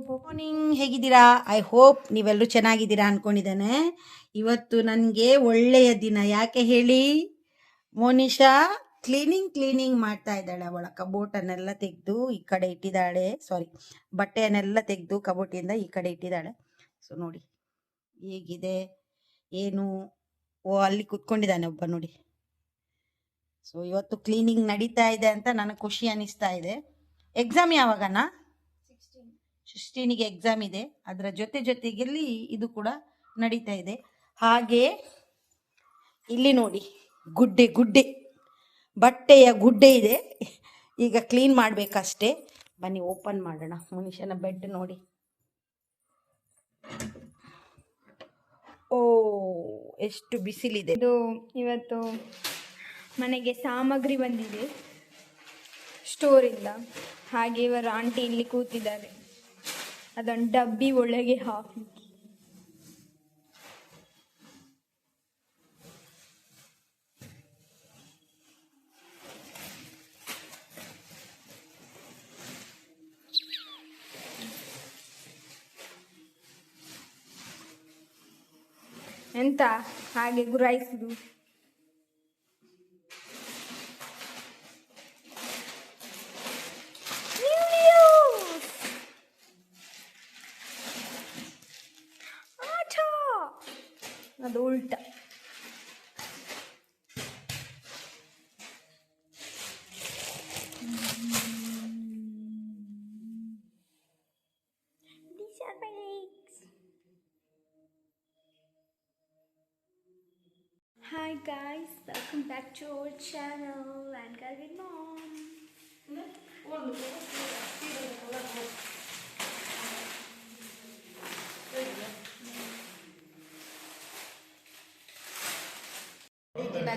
Morning, ಹೇಗಿದ್ದೀರಾ? I hope ನೀವೆಲ್ಲರೂ ಚೆನ್ನಾಗಿದ್ದೀರಾ ಅನ್ಕೊಂಡಿದ್ದೇನೆ. ಇವತ್ತು ನನಗೆ ಒಳ್ಳೆಯ ದಿನ. ಯಾಕೆ ಹೇಳಿ? ಮೋನಿಶಾ ಕ್ಲೀನಿಂಗ್ ಮಾಡ್ತಾ ಇದ್ದಾಳೆ. ಅವಳ ಕಬೋಟನ್ನೆಲ್ಲ ತೆಗೆದು ಈ ಕಡೆ ಇಟ್ಟಿದ್ದಾಳೆ. ಸಾರಿ, ಬಟ್ಟೆಯನ್ನೆಲ್ಲ ತೆಗೆದು ಕಬೋಟಿಂದ ಈ ಕಡೆ ಇಟ್ಟಿದ್ದಾಳೆ. ಸೊ ನೋಡಿ ಹೇಗಿದೆ ಏನು. ಓ, ಅಲ್ಲಿ ಕುತ್ಕೊಂಡಿದ್ದಾನೆ ಒಬ್ಬ ನೋಡಿ. ಸೊ ಇವತ್ತು ಕ್ಲೀನಿಂಗ್ ನಡೀತಾ ಇದೆ ಅಂತ ನನಗೆ ಖುಷಿ ಅನಿಸ್ತಾ ಇದೆ. ಎಕ್ಸಾಮ್ ಯಾವಾಗನಾ? 16ಗೆ ಎಕ್ಸಾಮ್ ಇದೆ. ಅದರ ಜೊತೆಯಲ್ಲಿ ಇದು ಕೂಡ ನಡೀತಾ ಇದೆ. ಹಾಗೆ ಇಲ್ಲಿ ನೋಡಿ, ಗುಡ್ಡೆ ಬಟ್ಟೆಯ ಗುಡ್ಡೆ ಇದೆ. ಈಗ ಕ್ಲೀನ್ ಮಾಡಬೇಕಷ್ಟೇ. ಬನ್ನಿ ಓಪನ್ ಮಾಡೋಣ. ಮನುಷ್ಯನ ಬೆಡ್ ನೋಡಿ. ಓ, ಎಷ್ಟು ಬಿಸಿಲಿದೆ. ಇದು ಇವತ್ತು ಮನೆಗೆ ಸಾಮಗ್ರಿ ಬಂದಿದೆ ಸ್ಟೋರಿಂದ. ಹಾಗೆ ಇವರು ಆಂಟಿ ಇಲ್ಲಿ ಕೂತಿದ್ದಾರೆ. ಅದೊಂದು ಡಬ್ಬಿ ಒಳಗೆ ಹಾಕಿ ಎಂತ ಹಾಗೆ ಗುರಾಯಿಸುದು. ಅದು ಉಲ್ಟ. These are my legs. Hi guys, welcome back to our channel and Calvin Mom.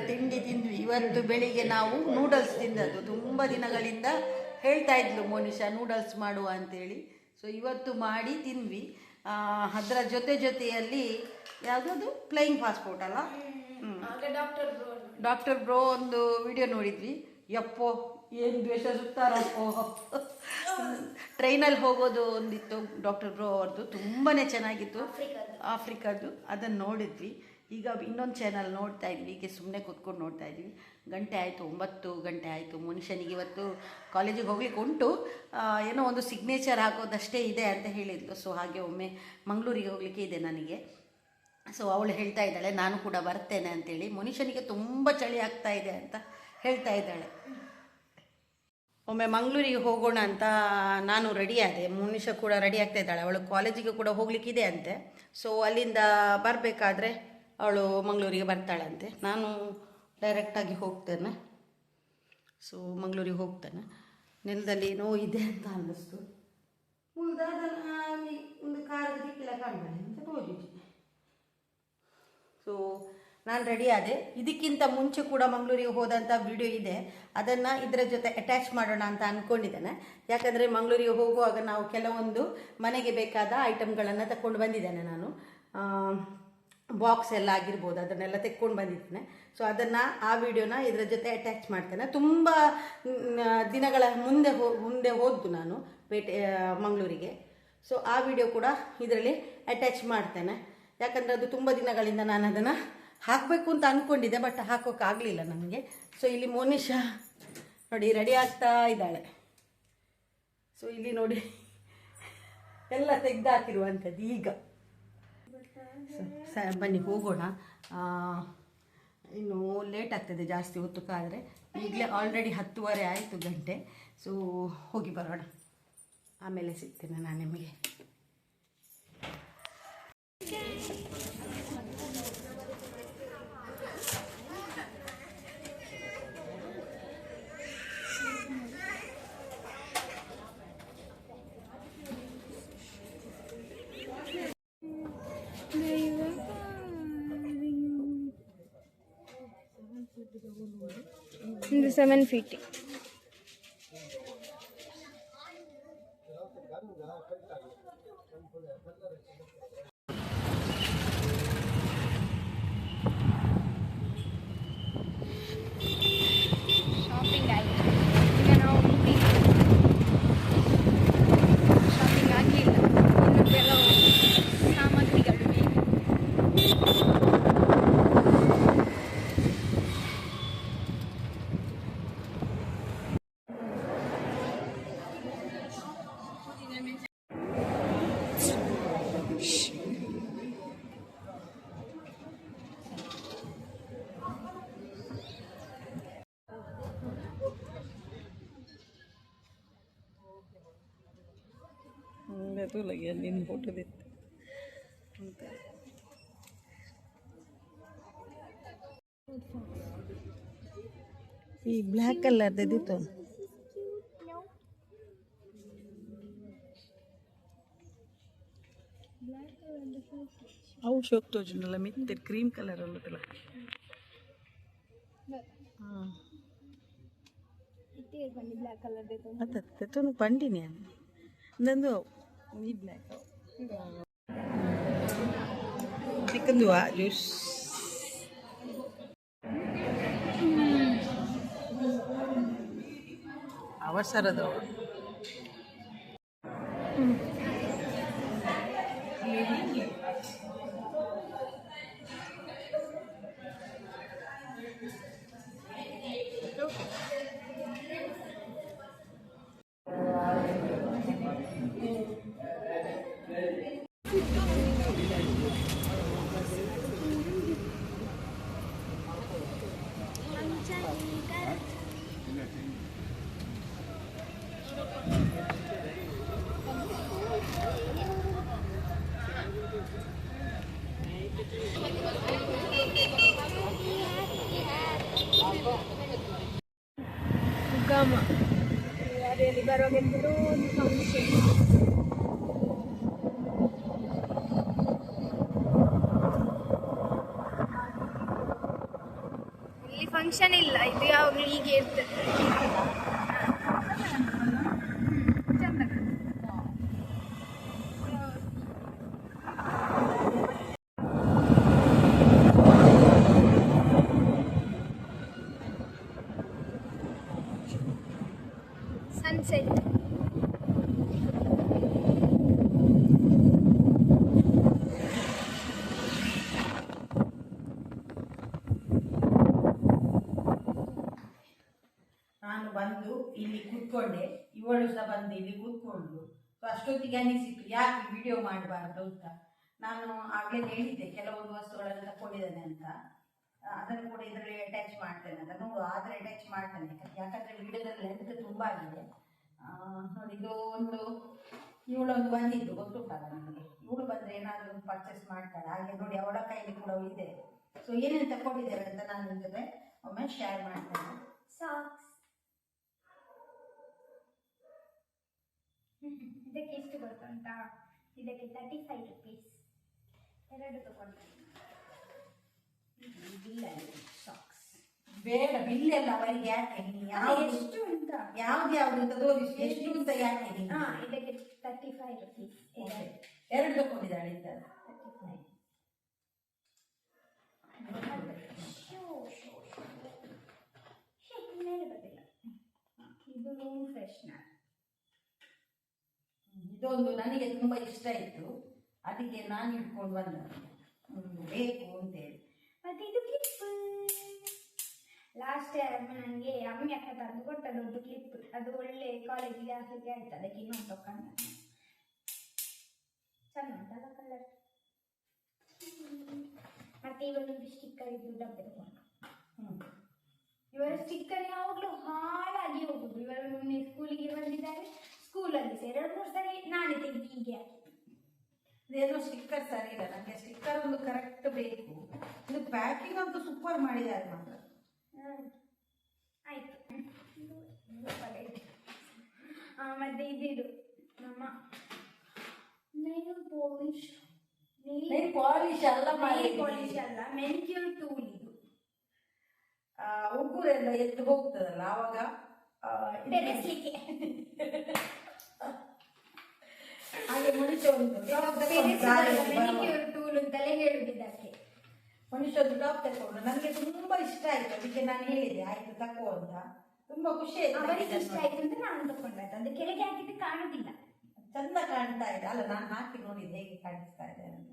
ತಿಂಡಿ ತಿಂದ್ವಿ. ಇವತ್ತು ಬೆಳಿಗ್ಗೆ ನಾವು ನೂಡಲ್ಸ್ ತಿಂದದ್ದು. ತುಂಬ ದಿನಗಳಿಂದ ಹೇಳ್ತಾ ಇದ್ಲು ಮೋನಿಶಾ ನೂಡಲ್ಸ್ ಮಾಡುವ ಅಂತೇಳಿ. ಸೊ ಇವತ್ತು ಮಾಡಿ ತಿಂದ್ವಿ. ಅದರ ಜೊತೆಯಲ್ಲಿ ಯಾವುದದು ಫ್ಲೈಯಿಂಗ್ ಪಾಸ್ಪೋರ್ಟ್ ಅಲ್ಲ, ಡಾಕ್ಟರ್ ಬ್ರೋ ಒಂದು ವಿಡಿಯೋ ನೋಡಿದ್ವಿ. ಯಪ್ಪೋ ಏನು ದ್ವೇಷ ಸುತ್ತಾರಪ್ಪೋ. ಟ್ರೈನಲ್ಲಿ ಹೋಗೋದು ಒಂದಿತ್ತು ಡಾಕ್ಟರ್ ಬ್ರೋ ಅವ್ರದ್ದು, ತುಂಬಾ ಚೆನ್ನಾಗಿತ್ತು, ಆಫ್ರಿಕಾದ್ದು. ಅದನ್ನು ನೋಡಿದ್ವಿ. ಈಗ ಇನ್ನೊಂದು ಚಾನಲ್ ನೋಡ್ತಾ ಇದ್ವಿ. ಈಗ ಸುಮ್ಮನೆ ಕೂತ್ಕೊಂಡು ನೋಡ್ತಾ ಇದ್ವಿ. ಗಂಟೆ ಆಯಿತು, 9 ಗಂಟೆ ಆಯಿತು. ಮನುಷ್ಯನಿಗೆ ಇವತ್ತು ಕಾಲೇಜಿಗೆ ಹೋಗ್ಲಿಕ್ಕೆ ಉಂಟು. ಏನೋ ಒಂದು ಸಿಗ್ನೇಚರ್ ಹಾಕೋದಷ್ಟೇ ಇದೆ ಅಂತ ಹೇಳಿದ್ಲು. ಸೊ ಹಾಗೆ ಒಮ್ಮೆ ಮಂಗಳೂರಿಗೆ ಹೋಗಲಿಕ್ಕೆ ಇದೆ ನನಗೆ. ಸೊ ಅವಳು ಹೇಳ್ತಾ ಇದ್ದಾಳೆ ನಾನು ಕೂಡ ಬರ್ತೇನೆ ಅಂತೇಳಿ. ಮನುಷ್ಯನಿಗೆ ತುಂಬ ಚಳಿ ಆಗ್ತಾ ಇದೆ ಅಂತ ಹೇಳ್ತಾ ಇದ್ದಾಳೆ. ಒಮ್ಮೆ ಮಂಗಳೂರಿಗೆ ಹೋಗೋಣ ಅಂತ ನಾನು ರೆಡಿ ಆದೆ. ಮನುಷ್ಯ ಕೂಡ ರೆಡಿ ಆಗ್ತಾ ಇದ್ದಾಳೆ. ಅವಳು ಕಾಲೇಜಿಗೆ ಕೂಡ ಹೋಗ್ಲಿಕ್ಕಿದೆ ಅಂತೆ. ಸೊ ಅಲ್ಲಿಂದ ಬರಬೇಕಾದ್ರೆ ಅವಳು ಮಂಗಳೂರಿಗೆ ಬರ್ತಾಳಂತೆ. ನಾನು ಡೈರೆಕ್ಟಾಗಿ ಹೋಗ್ತೇನೆ. ಸೊ ಮಂಗಳೂರಿಗೆ ಹೋಗ್ತೇನೆ. ನೆಲದಲ್ಲಿ ನೋವು ಇದೆ ಅಂತ ಅನ್ನಿಸ್ತು. ಒಂದು ಕಾರಿಗೆ ದಿಕ್ಕಿಲ್ಲ ಕಾಣ್ತಾನೆ ಅಂತ ಹೋಗಿದ್ವಿ. ಸೊ ನಾನು ರೆಡಿ ಆದೆ. ಇದಕ್ಕಿಂತ ಮುಂಚೆ ಕೂಡ ಮಂಗಳೂರಿಗೆ ಹೋದಂಥ ವಿಡಿಯೋ ಇದೆ. ಅದನ್ನು ಇದರ ಜೊತೆ ಅಟ್ಯಾಚ್ ಮಾಡೋಣ ಅಂತ ಅಂದ್ಕೊಂಡಿದ್ದೇನೆ. ಯಾಕಂದರೆ ಮಂಗಳೂರಿಗೆ ಹೋಗುವಾಗ ನಾವು ಕೆಲವೊಂದು ಮನೆಗೆ ಬೇಕಾದ ಐಟಮ್ಗಳನ್ನು ತಗೊಂಡು ಬಂದಿದ್ದೇನೆ. ನಾನು ಬಾಕ್ಸ್ ಎಲ್ಲ ಆಗಿರ್ಬೋದು, ಅದನ್ನೆಲ್ಲ ತೆಕ್ಕೊಂಡು ಬಂದಿದ್ದೇನೆ. ಸೊ ಅದನ್ನು ಆ ವಿಡಿಯೋನ ಇದರ ಜೊತೆ ಅಟ್ಯಾಚ್ ಮಾಡ್ತೇನೆ. ತುಂಬ ದಿನಗಳ ಮುಂದೆ ಹೋದ್ದು ನಾನು ಮಂಗಳೂರಿಗೆ. ಸೊ ಆ ವಿಡಿಯೋ ಕೂಡ ಇದರಲ್ಲಿ ಅಟ್ಯಾಚ್ ಮಾಡ್ತೇನೆ. ಯಾಕಂದರೆ ಅದು ತುಂಬ ದಿನಗಳಿಂದ ನಾನು ಅದನ್ನು ಹಾಕಬೇಕು ಅಂತ ಅಂದ್ಕೊಂಡಿದ್ದೆ, ಬಟ್ ಹಾಕೋಕ್ಕಾಗಲಿಲ್ಲ ನನಗೆ. ಸೊ ಇಲ್ಲಿ ಮೋನಿಶಾ ನೋಡಿ ರೆಡಿ ಆಗ್ತಾ ಇದ್ದಾಳೆ. ಸೊ ಇಲ್ಲಿ ನೋಡಿ ಎಲ್ಲ ತೆಗೆದಾಕಿರುವಂಥದ್ದು. ಈಗ ಬನ್ನಿ ಹೋಗೋಣ. ಇನ್ನು ಲೇಟ್ ಆಗ್ತದೆ ಜಾಸ್ತಿ ಹೊತ್ತು ಕಾದರೆ. ಈಗಲೇ ಆಲ್ರೆಡಿ 10:30 ಆಯಿತು ಗಂಟೆ. ಸೊ ಹೋಗಿ ಬರೋಣ, ಆಮೇಲೆ ಸಿಗ್ತೇನೆ ನಾನು ನಿಮಗೆ. ಇದು 750. ಶಾಪಿಂಗ್ ಆಯಿತು. ಈಗ ನಾವು तो लगे दिन फोटो देते ಈ ಬ್ಲ್ಯಾಕ್ ಕಲರ್ ಇದಿತ್ತು ಅವು ಶೋಕ್ ತೋಜುಂಡಲ್ಲ ಮಿತ್ತೆ ಕ್ರೀಮ್ ಕಲರ್ ಅಲ್ಲದಲ್ಲ ಹಾಂ ಬ್ಲ್ಯಾಕ್ ಕಲರ್ ಅತ್ತನು ಪಂಡಿನಿ ನಂದು ಈ ಬ್ಲ್ಯಾಕ್ ಚಿಕ್ಕಂದುವಾ ಜ್ಯೂಸ್ ಅವಸರದ ಗಮ ಅದೇಲಿ ಬರುವಾಗ ಒಂದು ಫಂಕ್ಷನ್ ಇಲ್ಲಿ ಫಂಕ್ಷನ್ ಇಲ್ಲ ಇದು ಯಾವಾಗಲೂ ಹೀಗೆ ಇರ್ತದೆ ಚಂದ ಸನ್ಸೆಟ್ ನಾನು ಬಂದು ಇಲ್ಲಿ ಕೂತ್ಕೊಂಡೆ ಇವಳು ಸಹ ಬಂದು ಇಲ್ಲಿ ಕೂತ್ಕೊಂಡ್ರು ಸೊ ಅಷ್ಟೊತ್ತಿಗೆ ಅನಿಸಿತು ಯಾಕೆ ವಿಡಿಯೋ ಮಾಡಬಾರ್ದು ಅಂತ ನಾನು ಆಗಲೇ ಹೇಳಿದ್ದೆ ಕೆಲವೊಂದು ವಸ್ತುಗಳನ್ನು ತಗೊಂಡಿದ್ದೇನೆ ಅಂತ ಅದನ್ನು ಕೂಡ ಇದರಲ್ಲಿ ಅಟ್ಯಾಚ್ ಮಾಡ್ತೇನೆ ಅಂತ ನೋಡು ಆದರೆ ಅಟ್ಯಾಚ್ ಮಾಡ್ತೇನೆ ಯಾಕಂದರೆ ವಿಡಿಯೋದಲ್ಲಿ ಲೆಂತ್ ತುಂಬ ಆಗಿದೆ ನೋಡಿ ಇದು ಒಂದು ಇವಳೊಂದು ಬಂದಿದ್ದು ಗೊತ್ತುಂಟಲ್ಲ ನನಗೆ ಇವಳು ಬಂದರೆ ಏನಾದರೂ ಒಂದು ಪರ್ಚೇಸ್ ಮಾಡ್ತಾಳೆ ಹಾಗೆ ನೋಡಿ ಅವಳ ಕೈಲಿ ಕೂಡ ಇದೆ ಸೊ ಏನೇನು ತಗೊಂಡಿದ್ದೇವೆ ಅಂತ ನಾನು ನಿಮ್ಮ ಜೊತೆ ಒಮ್ಮೆ ಶೇರ್ ಮಾಡ್ತೇನೆ ಸಾಕ್ಸ್ ಇದಕ್ಕೆ ಎಷ್ಟು ಗೊತ್ತುಂಟಾ ಇದಕ್ಕೆ 35 rupees ಎರಡು ತಗೊಂಡೆ ಬಿಲ್ಲ ಸಾಕ್ಸ್ ಬೇಡ ಬಿಲ್ಲೆಲ್ಲ ಅವರಿಗೆ ಯಾಕೆ ಎಷ್ಟು ಅಂತ ಯಾವ್ದು ಅಂತ ತೋರಿಸಿ ಎಷ್ಟು ಅಂತ ಯಾಕೆ ಇದಕ್ಕೆ 35 rupees ಎರಡು ತಗೊಂಡಿದ್ದಾಳೆ ಅಂತ 35 ಮೇಲೆ ಬರಲಿಲ್ಲ ಇದು ರೂಮ್ ಫ್ರೆಶ್ನರ್ ಇದೊಂದು ನನಗೆ ತುಂಬ ಇಷ್ಟ ಇತ್ತು ಅದಕ್ಕೆ ನಾನು ಇಟ್ಕೊಂಡು ಬಂದ ಬೇಕು ಅಂತೇಳಿ ಮತ್ತೆ ಇದು ಕ್ಲಿಪ್ ಲಾಸ್ಟ್ ಟೈಮ್ ನನಗೆ ಅಮ್ಮಿ ಅಕ್ಕ ತಂದು ಕೊಟ್ಟ ದೊಡ್ಡ ಕ್ಲಿಪ್ ಅದು ಒಳ್ಳೆ ಕಾಲೇಜಿಗೆ ಹಾಕಲಿಕ್ಕೆ ಆಯ್ತು ಅದಕ್ಕೆ ಇನ್ನೊಂದು ತಗೊಂಡು ಚೆಂದ ಉಂಟಲ್ಲ ಕಲರ್ ಮತ್ತೆ ಇವರೊಂದು ಸ್ಟಿಕ್ಕರ್ ಇದ್ದು ಡಬ್ಬೆ ತಗೊಂಡು ಇವರ ಸ್ಟಿಕ್ಕರ್ ಯಾವಾಗಲೂ ಹಾಳಾಗಿ ಹೋಗುದು ಇವರು ಮೊನ್ನೆ ಸ್ಕೂಲಿಗೆ ಬಂದಿದ್ದಾರೆ ಸ್ಕೂಲಲ್ಲಿ ಸಹ 2-3 ಸರಿ ನಾನೇ ತೆಗೆದು ಹೀಗೆ ಅದೇನೋ ಸ್ಟಿಕ್ಕರ್ ಸರಿ ಇಲ್ಲ ನನಗೆ ಸ್ಟಿಕ್ಕರ್ ಒಂದು ಕರೆಕ್ಟ್ ಬೇಕು ಇದು ಪ್ಯಾಕಿಂಗ್ ಅಂತೂ ಸೂಪರ್ ಮಾಡಿದ್ದಾರೆ ಮಾತ್ರ ಆಯ್ತು ಮತ್ತೆ ಇದಿದು ನಮ್ಮ ನೈಲ್ ಪಾಲಿಶ್ ಎಲ್ಲ ಪಾಲಿಶ್ ಅಲ್ಲ ಮೆನಿಕ್ಯೂರ್ ಟೂಲ್ ಇದು ಉಗುರೆಲ್ಲ ಎದ್ದು ಹೋಗ್ತದಲ್ಲ ಆವಾಗ ಬೆರೆಸ್ಲಿಕ್ಕೆ ಹಾಗೆ ಮನುಷ್ಯ ಒಂದು ಮೆನಿಕ್ಯೂರ್ ಟೂಲ್ ಅಂತಲೇ ಹೇಳುವುದಕ್ಕೆ ಮನುಷ್ಯ ಒಂದು ಟಾಪ್ ತಗೊಂಡು ನನಗೆ ತುಂಬಾ ಇಷ್ಟ ಆಯ್ತು ಅದಕ್ಕೆ ನಾನು ಹೇಳಿದೆ ಆಯ್ತು ತಕೋ ಅಂತ ತುಂಬಾ ಖುಷಿ ಆಯ್ತು ಅವರಿಗೆ ಇಷ್ಟ ಆಯ್ತು ಅಂತ ನಾನು ತಕೊಂಡಾಯ್ತು ಅದು ಕೆಳಗೆ ಹಾಕಿದ್ದು ಕಾಣುದಿಲ್ಲ ಚಂದ ಕಾಣ್ತಾ ಇದೆ ಅಲ್ಲ ನಾನು ಹಾಕಿ ನೋಡಿದ್ದೆ ಹೇಗೆ ಕಾಣಿಸ್ತಾ ಇದೆ ಅಂತ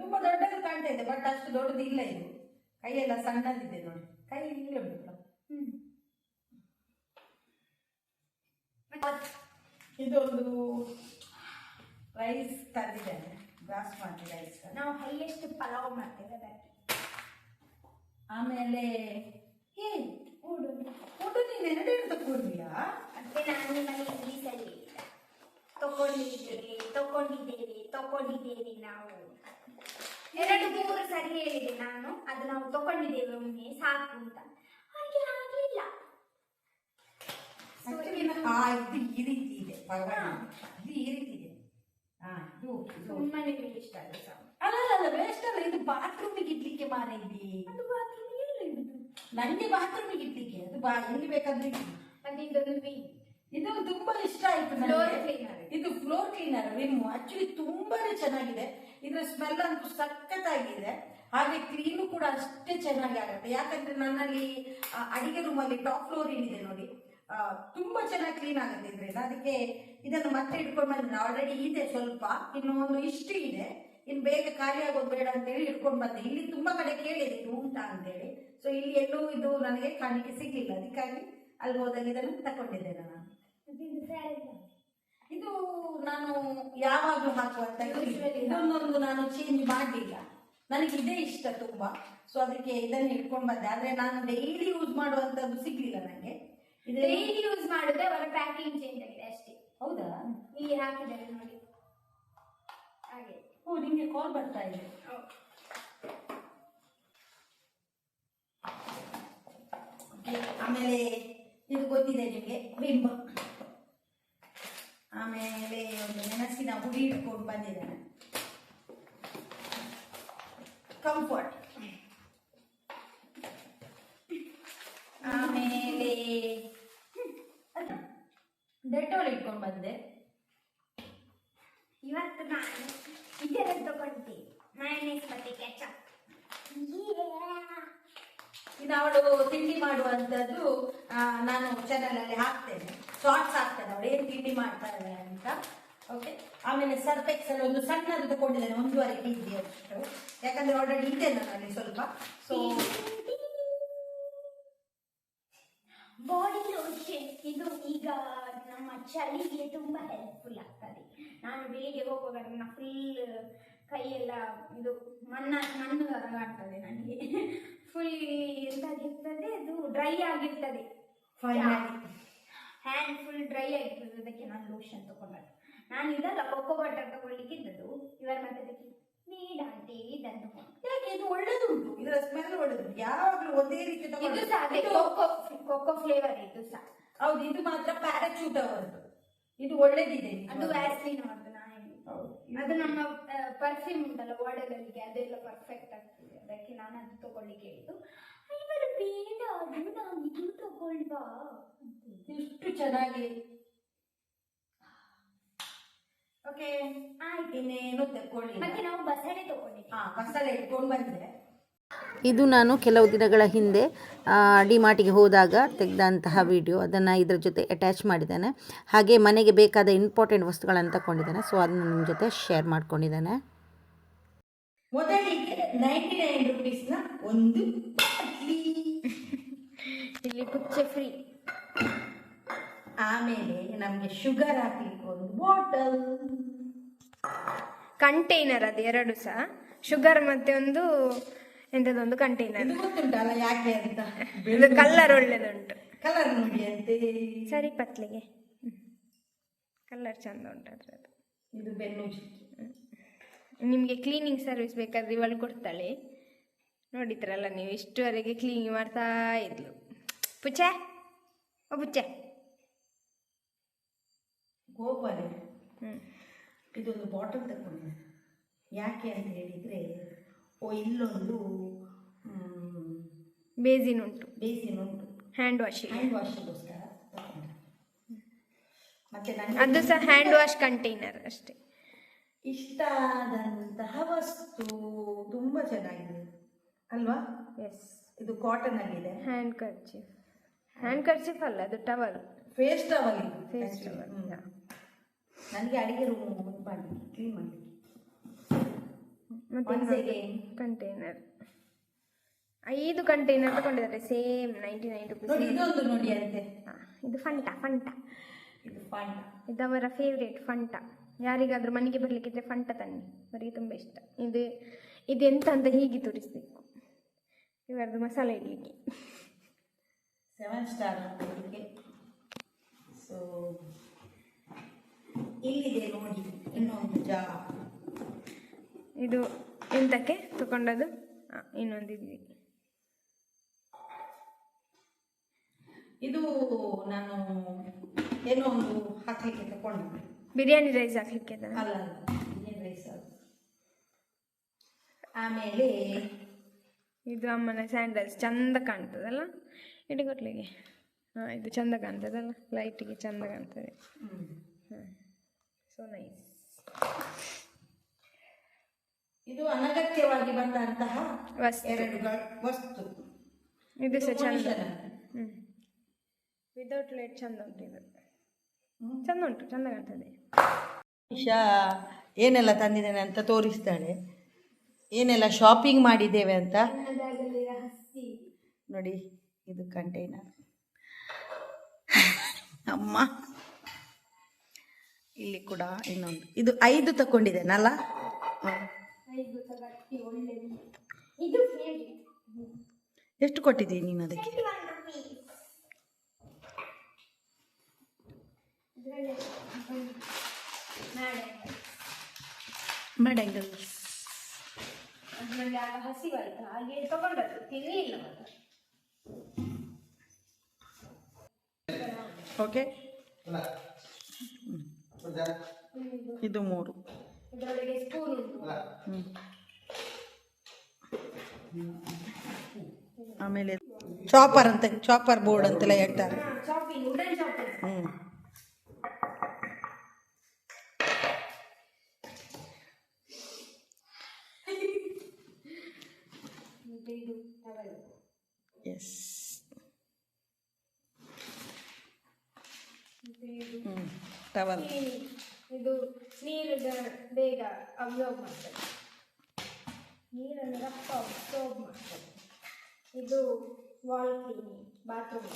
ತುಂಬಾ ದೊಡ್ಡದು ಕಾಣ್ತಾ ಇದೆ ಬಟ್ ಅಷ್ಟು ದೊಡ್ಡದು ಇಲ್ಲ ಇದು ಕೈಯೆಲ್ಲ ಸಣ್ಣದಿದೆ ನೋಡಿ ಕೈ ಇಲ್ಲಿ ಉಂಟು ಇದೊಂದು ರೈಸ್ ತಂದಿದ್ದೇನೆ, ಬಾಸ್ಮತಿ ರೈಸ್. ನಾವು ಹೈಯೆಸ್ಟ್ ಪಲಾವ್ ಮಾಡ್ತೇವೆ ಅದಕ್ಕೆ. ಆಮೇಲೆ ಏ ಉಡು ನೀನು ಎರಡೆರಡು ತಗೊಂಡಿಯಾ? ಮತ್ತೆ ನಾನು ನಿಮ್ಮಲ್ಲಿ ಇಂಗ್ಲೀಷಲ್ಲಿ ತಗೊಂಡಿದ್ದೇವೆ ನಾವು 2-3 ಸರಿ ಹೇಳಿದೆ ನಾನು, ಅದು ನಾವು ತಗೊಂಡಿದ್ದೇವೆ ಒಮ್ಮೆ ಸಾಕು ಅಂತ. ಹಾಗೆ ಆಗ್ಲಿಲ್ಲ. ಇದು ಈ ರೀತಿ ಇದೆ, ಇದು ಈ ರೀತಿ ಇದೆ. ಸುಮ್ಮನೆ ವೇಸ್ಟ್ ಅದು ಸಹ. ಅಲ್ಲ ವೇಸ್ಟ್ ಅಲ್ಲ, ಇದು ಬಾತ್ರೂಮಿಗೆ ಇಡ್ಲಿಕ್ಕೆ ಮಾರ ಇದೆ. ಅದು ಬಾತ್ರೂಮ್ ಎಲ್ಲ ಇಡುದು ನನಗೆ ಬಾತ್ರೂಮಿಗೆ ಇಡ್ಲಿಕ್ಕೆ, ಅದು ಎಲ್ಲಿ ಬೇಕಾದ್ರೆ ಇಡಿ. ಮತ್ತೆ ಇದೊಂದು ಇದು ತುಂಬಾ ಇಷ್ಟ ಆಯ್ತು ಫ್ಲೋರ್ ನನಗೆ. ಕ್ಲೀನರ್. ಇದು ಫ್ಲೋರ್ ಕ್ಲೀನರ್ ವಿಮ್, ಆಕ್ಚುಲಿ ತುಂಬಾನೇ ಚೆನ್ನಾಗಿದೆ. ಇದರ ಸ್ಮೆಲ್ ಅಂತೂ ಸಖತ್ತಾಗಿದೆ, ಹಾಗೆ ಕ್ಲೀನು ಕೂಡ ಅಷ್ಟೇ ಚೆನ್ನಾಗಿ ಆಗುತ್ತೆ. ಯಾಕಂದ್ರೆ ನನ್ನಲ್ಲಿ ಅಡಿಗೆ ರೂಮಲ್ಲಿ ಟಾಪ್ ಫ್ಲೋರ್ ಏನಿದೆ ನೋಡಿ, ತುಂಬಾ ಚೆನ್ನಾಗಿ ಕ್ಲೀನ್ ಆಗುತ್ತೆ ಇದ್ರಿಂದ. ಅದಕ್ಕೆ ಇದನ್ನು ಮತ್ತೆ ಇಟ್ಕೊಂಡು ಬಂದ್ರೆ ಆಲ್ರೆಡಿ ಇದೆ ಸ್ವಲ್ಪ, ಇನ್ನು ಒಂದು ಇಷ್ಟು ಇದೆ, ಇನ್ನು ಬೇಗ ಖಾಲಿ ಆಗೋದು ಬೇಡ ಅಂತೇಳಿ ಇಟ್ಕೊಂಡು ಬಂದೆ. ಇಲ್ಲಿ ತುಂಬಾ ಕಡೆ ಕೇಳಿದೆ ಇದು ಉಂಟಾ ಅಂತೇಳಿ, ಸೊ ಇಲ್ಲಿ ಎಲ್ಲೂ ಇದು ನನಗೆ ಕಾಣಲಿಕ್ಕೆ ಸಿಗ್ಲಿಲ್ಲ, ಅದಕ್ಕಾಗಿ ಅಲ್ಲಿ ಹೋದಾಗ ಇದನ್ನು ತಕೊಂಡಿದ್ದೇನೆ ನಾನು. ಇದು ನಾನು ಯಾವಾಗಲೂ ಹಾಕುವಂತ, ಇದೊಂದೊಂದು ನಾನು ಚೇಂಜ್ ಮಾಡಲಿಲ್ಲ, ನನಗೆ ಇದೇ ಇಷ್ಟ ತುಂಬಾ, ಸೊ ಅದಕ್ಕೆ ಇದನ್ನು ಇಟ್ಕೊಂಡು ಬಂದೆ. ಆದ್ರೆ ನಾನು ಡೈಲಿ ಯೂಸ್ ಮಾಡುವಂತದ್ದು ಸಿಗ್ಲಿಲ್ಲ ನನಗೆ. ಡೈಲಿ ಯೂಸ್ ಮಾಡುದು ಅವರ ಪ್ಯಾಕಿಂಗ್ ಚೇಂಜ್ ಆಗಿದೆ ಅಷ್ಟೇ. ಹೌದಾ? ಇಲ್ಲಿ ಹಾಕಿದ್ದಾರೆ ನೋಡಿ ಹಾಗೆ. ಓ, ನಿಮ್ಗೆ ಕಾಲ್ ಬರ್ತಾ ಇದೆ. ಆಮೇಲೆ ಇದು ಗೊತ್ತಿದೆ ನಿಮಗೆ, ವಿಮ್. ಆಮೇಲೆ ಒಂದು ಮೆಣಸಿನ ಹುಡಿ ಇಟ್ಕೊಂಡು ಬಂದಿದ್ದೇನೆ, ಕಂಫರ್ಟ್. ಆಮೇಲೆ ಡೆಟಾಲ್ ಇಟ್ಕೊಂಡು ಬಂದೆ. ಇವತ್ತು ನಾನು ಇದೆಲ್ಲ ತಗೊಂಡೆ, ಮಯೋನೈಸ್ ಮತ್ತೆ ಕೆಚಪ್. ಇನ್ನು ಅವಳು ತಿಂಡಿ ಮಾಡುವಂಥದ್ದು ನಾನು ಚಾನಲ್ ಅಲ್ಲಿ ಹಾಕ್ತೇನೆ, ಶಾರ್ಟ್ಸ್ ಹಾಕ್ತೇನೆ ಅವಳು ಏನು ತಿಂಡಿ ಮಾಡ್ತಾರೆ ಅಂತ. ಓಕೆ. ಆಮೇಲೆ ಸರ್ಫ್ ಎಕ್ಸೆಲ್ ಒಂದು ಸಣ್ಣದು ತಗೊಂಡಿದ್ದೇನೆ, 1.5 kg ಅಷ್ಟು, ಯಾಕಂದ್ರೆ ಆಲ್ರೆಡಿ ಇದೆ ನನ್ನಲ್ಲಿ ಸ್ವಲ್ಪ. ಸೊ ಬಾಡಿ ಲೋಷನ್ ಇದು ಈಗ ನಮ್ಮ ಚಳಿಗೆ ತುಂಬಾ ಹೆಲ್ಪ್ಫುಲ್ ಆಗ್ತದೆ. ನಾನು ಬೆಳಿಗ್ಗೆ ಹೋಗುವಾಗ ನನ್ನ ಫುಲ್ ಕೈಯೆಲ್ಲ ಇದು ಮಣ್ಣು ಆಗ್ತದೆ ನನಗೆ, ಫುಲ್ ಎಂತಾಗಿರ್ತದೆ, ಅದು ಡ್ರೈ ಆಗಿರ್ತದೆ, ಹ್ಯಾಂಡ್ ಫುಲ್ ಡ್ರೈ ಆಗಿರ್ತದೆ. ಅದಕ್ಕೆ ನಾನು ಲೋಷನ್ ತಗೊಂಡದ್ದು. ನಾನು ಇದಲ್ಲ ಕೊಕೋ ಬಟರ್ ತಗೊಳ್ಳಿಕ್ಕೆ ಇದ್ದದ್ದು, ಇವರ ಮತ್ತೆ ಬೇಡ ಅಂತೇಳಿ ಇದನ್ನು. ಯಾಕೆ? ಇದು ಒಳ್ಳೇದುಂಟು, ಇದರ ಸ್ಮೆಲ್ ಒಳ್ಳೇದುಂಟು, ಯಾವಾಗಲೂ ಒಂದೇ ರೀತಿ ಇದು ಸಹ ಕೊಕೋ ಫ್ಲೇವರ್ ಇದು ಸಹ. ಹೌದು, ಇದು ಮಾತ್ರ ಪ್ಯಾರಾಚೂಟ್ ಅವರದ್ದು, ಇದು ಒಳ್ಳೇದಿದೆ. ಅದು ವ್ಯಾಸ್ಲಿನ್ ಅವರದ್ದು. ಅದು ನಮ್ಮ ಪರ್ಫ್ಯೂಮ್ ಉಂಟಲ್ಲ ಓಡಗಳಿಗೆ, ಅದೆಲ್ಲ ಪರ್ಫೆಕ್ಟ್ ಆಗ್ತದೆ. ಅದಕ್ಕೆ ನಾನು ಅದು ತಗೊಳ್ಳಿಕ್ಕೆ ಹೇಳಿದ್ದು. ಇವರು ಬೇಡ, ಅದು ನಾವು ಇದು ತಗೊಳ್ವಾ, ಇಷ್ಟು ಚೆನ್ನಾಗಿ. ಓಕೆ ಆಯ್ತು, ಇನ್ನೇನು ತಗೊಳ್ಳಿ. ಮತ್ತೆ ನಾವು ಬಸಳೆ ತಗೊಂಡಿದ್ವಿ. ಬಸಳೆ ಇಟ್ಕೊಂಡು ಬಂದೆ. ಇದು ನಾನು ಕೆಲವು ದಿನಗಳ ಹಿಂದೆ ಡಿಮಾರ್ಟಿಗೆ ಹೋದಾಗ ತೆಗೆದಂತಹ ವಿಡಿಯೋ, ಅದನ್ನು ಇದರ ಜೊತೆ ಅಟ್ಯಾಚ್ ಮಾಡಿದ್ದೇನೆ. ಹಾಗೆ ಮನೆಗೆ ಬೇಕಾದ ಇಂಪಾರ್ಟೆಂಟ್ ವಸ್ತುಗಳನ್ನು ತಗೊಂಡಿದ್ದೇನೆ, ಸೊ ಅದನ್ನು ನಿಮ್ಮ ಜೊತೆ ಶೇರ್ ಮಾಡ್ಕೊಂಡಿದ್ದೇನೆ. ಮೊದಲಿಗೆ 99 ರೂಪೀಸ್ನ ಒಂದು ಇಲ್ಲಿ ಪುಚ್ಚೆ ಫ್ರೀ. ಆಮೇಲೆ ನಮಗೆ ಶುಗರ್ ಹಾಕ್ಲಿಕ್ಕೆ ಒಂದು ಬಾಟಲ್, ಕಂಟೈನರ್, ಅದು ಎರಡು ಸಹ ಶುಗರ್ ಮತ್ತೆ ಒಂದು ಎಂಥದೊಂದು ಕಂಟೈನರ್. ಇದು ಗೊತ್ತುಂಟಲ್ಲ ಯಾಕೆ ಅಂತ? ಇದು ಕಲರ್ ಒಳ್ಳೆದುಂಟು, ಕಲರ್ ನೋಡಿ ಅಂತೆ, ಸರಿ ಪತ್ಲಿಗೆ ಕಲರ್ ಚಂದ ಉಂಟು ಅದ್ರದ್ದು. ಇದು ಬೆನ್ನು. ನಿಮಗೆ ಕ್ಲೀನಿಂಗ್ ಸರ್ವಿಸ್ ಬೇಕಾದ್ರೆ ಇವಳು ಕೊಡ್ತಾಳೆ. ನೋಡಿದ್ರಲ್ಲ ನೀವು, ಇಷ್ಟುವರೆಗೆ ಕ್ಲೀನಿಂಗ್ ಮಾಡ್ತಾ ಇದ್ಲು. ಪುಚ್ಚೆ ಓ ಪುಚ್ಚೆ ಗೋಪಾಲೆ. ಇದೊಂದು ಬಾಟಲ್ ತಗೊಂಡೆ, ಯಾಕೆ ಅಂತ ಹೇಳಿದರೆ, ಇಲ್ಲೊಂದು ಬೇಸಿನ್ ಉಂಟು, ಹ್ಯಾಂಡ್ ವಾಶಿಗೋಸ್ಕರ ತಗೊಂಡೆ. ಮತ್ತೆ ಅದು ಸಹ ಹ್ಯಾಂಡ್ ವಾಶ್ ಕಂಟೈನರ್ ಅಷ್ಟೇ. ಇಷ್ಟ ಆದಂತಹ ವಸ್ತು, ತುಂಬ ಚೆನ್ನಾಗಿದೆ ಅಲ್ವಾ? ಎಸ್, ಇದು ಕಾಟನ್ ಆಗಿದೆ. ಹ್ಯಾಂಡ್ ಕರ್ಚಿಫ್ ಅಲ್ಲ, ಅದು ಟವಲ್, ಫೇಸ್ ಟವಲ್. ನನಗೆ ಅಡಿಗೆ ರೂಮ್ ಮಾಡಿ ಕ್ಲೀನ್ ಮಾಡಿ. ಮತ್ತೆ ಕಂಟೈನರ್ 5 ಕಂಟೈನರ್ ತಗೊಂಡಿದ್ದಾರೆ, ಸೇಮ್ 99 ರೂಪೀಸ್. ಇದೊಂದು ನೋಡಿ ಅಂತೆ, ಇದು ಫಂಟಾ, ಇದು ಫಂಟಾ, ಇದು ಅವರ ಫೇವ್ರೇಟ್ ಫಂಟಾ. ಯಾರಿಗಾದ್ರೂ ಮನೆಗೆ ಬರ್ಲಿಕ್ಕಿದ್ರೆ ಫಂಟ ತನ್ನಿ, ಅವರಿಗೆ ತುಂಬ ಇಷ್ಟ. ಇದೆಂತ ಅಂತ ಹೀಗೆ ತೋರಿಸ್ಬೇಕು. ಇವರದ್ದು ಮಸಾಲೆ ಇಡ್ಲಿಕ್ಕೆ 7 ಸ್ಟಾರ್ ಅಂತಕ್ಕೆ. ಸೊ ಇಲ್ಲಿದೆ ನೋಡಿ ಇನ್ನೊಂದು ಜಾರ್. ಇದು ಎಂತಕ್ಕೆ ತಗೊಂಡದ್ದು? ಇನ್ನೊಂದಿದ್ವಿ. ಇದು ನಾನು ಏನೋ ಒಂದು ಹಾಕ್ಲಿಕ್ಕೆ ತಗೊಂಡೆ. ಬಿರಿಯಾನಿ ರೈಸ್ ಹಾಕ್ಲಿಕ್ಕೆ ಅದನ್ನ? ಅಲ್ಲ ಬಿರಿಯಾನಿ ರೈಸ್. ಆಮೇಲೆ ಇದು ಅಮ್ಮನ ಸ್ಯಾಂಡಲ್ಸ್ ಚಂದ ಕಾಣ್ತದಲ್ಲ ಇಡಗೊಟ್ಲಿಗೆ. ಹಾಂ, ಇದು ಚಂದ ಕಾಣ್ತದಲ್ಲ, ಲೈಟಿಗೆ ಚಂದ ಕಾಣ್ತದೆ. ಹಾಂ, ಸೊ ನೈಸ್. ಇದು ಅನಗತ್ಯವಾಗಿ ಬಂದಂತಹ ವಸ್ತು. 2 ವಸ್ತು. ಇದು ಸಹ ಚಂದ. ಮನುಷ್ಯನ. ವಿದೌಟ್ ಲೈಟ್ ಚಂದ ಉಂಟು. ಇದು ಚಂದ ಉಂಟು, ಚಂದ ಕಾಣ್ತದೆ. ನಿಶಾ ಏನೆಲ್ಲ ತಂದಿದ್ದೇನೆ ಅಂತ ತೋರಿಸ್ತಾಳೆ, ಏನೆಲ್ಲ ಶಾಪಿಂಗ್ ಮಾಡಿದ್ದೇವೆ ಅಂತ ನೋಡಿ. ಇದು ಕಂಟೈನರ್ ಅಮ್ಮ. ಇಲ್ಲಿ ಕೂಡ ಇನ್ನೊಂದು. ಇದು 5 ತಗೊಂಡಿದ್ದೇನಲ್ಲ. ಎಷ್ಟು ಕೊಟ್ಟಿದ್ದೀನಿ ನೀನು ಅದಕ್ಕೆ? ಮ್ಯಾಡಂಗಲ್ಸ್. ನನಗೆ ಆಗ ಹಸಿವಾಯ್ತು, ಹಾಗೆ ತಗೊಂಡದ್ದು, ತಿನ್ನಲಿಲ್ಲ. ಓಕೆ, ಇದು 3. ಇದರೊಳಗೆ ಸ್ಪೂನ್ ಉಂಟು. ಆಮೇಲೆ ಚಾಪರ್ ಅಂತ, ಚಾಪರ್ ಬೋರ್ಡ್ ಅಂತೆಲ್ಲ ಹೇಳ್ತಾರೆ. Chopping, wooden chopping. Yes. Towel. ಇದು ನೀರು ಬೇಗ ಅಬ್ಸರ್ವ್ ಮಾಡ್ತದೆ, ನೀರನ್ನು ರಪ್ಪ ಅಬ್ಸರ್ವ್ ಮಾಡ್ತದೆ. ಇದು ವಾಲ್ ಕ್ಲೀನಿಂಗ್, ಬಾತ್ರೂಮ್.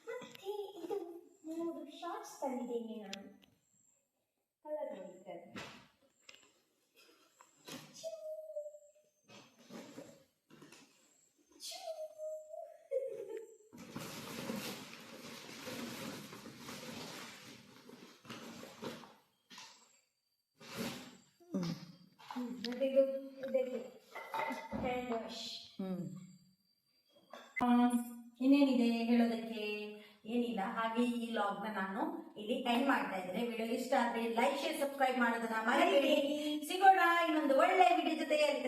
ಮತ್ತೆ ಇದು 3 ಶಾರ್ಟ್ಸ್ ತಂದಿದ್ದೇನೆ ನಾನು, ಕಲರ್ ನೋಡಿದ್ದಾರೆ. ಮತ್ತೆ ಇದು ಇದಕ್ಕೆ ಹ್ಯಾಂಡ್ ವಾಶ್. ಇನ್ನೇನಿದೆ ಹೇಳೋದಕ್ಕೆ? ಏನಿಲ್ಲ. ಹಾಗೆ ಈ ಲಾಗ್ನ ನಾನು ಇಲ್ಲಿ ಎಂಡ್ ಮಾಡ್ತಾ ಇದ್ದೇನೆ. ವಿಡಿಯೋ ಇಷ್ಟ ಆದ್ರೆ ಲೈಕ್, ಶೇರ್, ಸಬ್ಸ್ಕ್ರೈಬ್ ಮಾಡೋದನ್ನ ಮರೆಯಬೇಡಿ. ಸಿಗೋಣ ಇನ್ನೊಂದು ಒಳ್ಳೆ ವಿಡಿಯೋ ಜೊತೆಯಲ್ಲಿ.